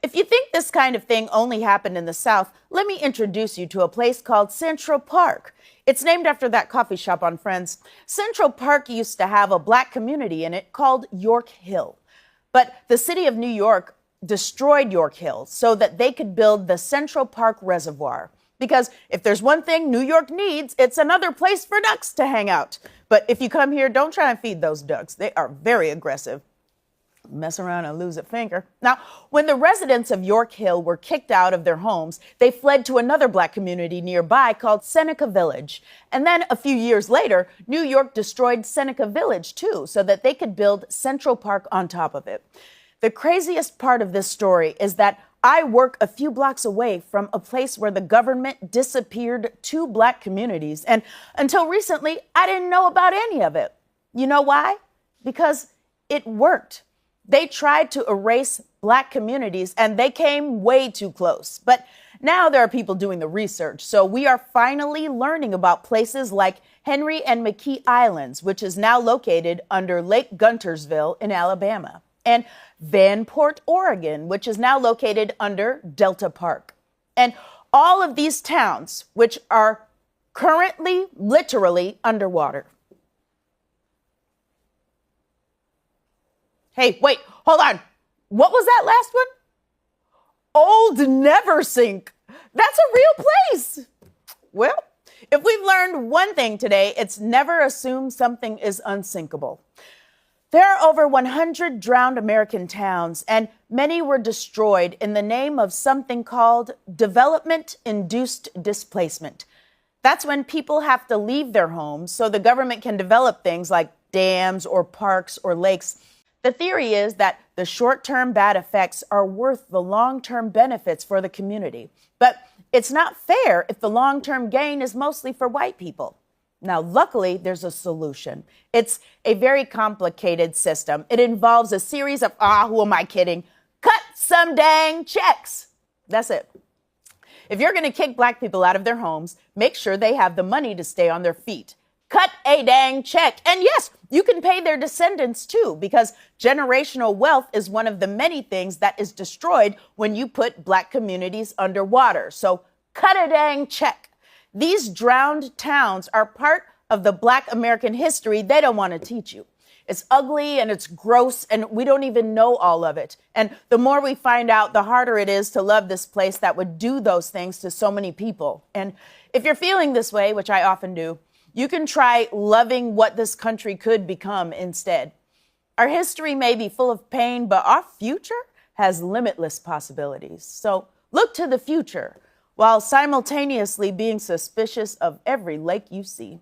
If you think this kind of thing only happened in the South, let me introduce you to a place called Central Park. It's named after that coffee shop on Friends. Central Park used to have a black community in it called York Hill. But the city of New York destroyed York Hill so that they could build the Central Park Reservoir. Because if there's one thing New York needs, it's another place for ducks to hang out. But if you come here, don't try and feed those ducks. They are very aggressive. Mess around and lose a finger. Now, when the residents of York Hill were kicked out of their homes, they fled to another black community nearby called Seneca Village. And then a few years later, New York destroyed Seneca Village too, so that they could build Central Park on top of it. The craziest part of this story is that I work a few blocks away from a place where the government disappeared 2 black communities. And until recently, I didn't know about any of it. You know why? Because it worked. They tried to erase black communities and they came way too close. But now there are people doing the research. So we are finally learning about places like Henry and McKee Islands, which is now located under Lake Guntersville in Alabama, and Vanport, Oregon, which is now located under Delta Park. And all of these towns, which are currently literally underwater. Hey, wait, hold on. What was that last one? Old Neversink. That's a real place. Well, if we've learned one thing today, it's never assume something is unsinkable. There are over 100 drowned American towns, and many were destroyed in the name of something called development-induced displacement. That's when people have to leave their homes so the government can develop things like dams or parks or lakes. The theory is that the short-term bad effects are worth the long-term benefits for the community. But it's not fair if the long-term gain is mostly for white people. Now, luckily, there's a solution. It's a very complicated system. It involves a series of, who am I kidding? Cut some dang checks. That's it. If you're going to kick black people out of their homes, make sure they have the money to stay on their feet. Cut a dang check. And yes, you can pay their descendants too, because generational wealth is one of the many things that is destroyed when you put black communities underwater. So cut a dang check. These drowned towns are part of the black American history they don't want to teach you. It's ugly and it's gross and we don't even know all of it. And the more we find out, the harder it is to love this place that would do those things to so many people. And if you're feeling this way, which I often do, you can try loving what this country could become instead. Our history may be full of pain, but our future has limitless possibilities. So look to the future while simultaneously being suspicious of every lake you see.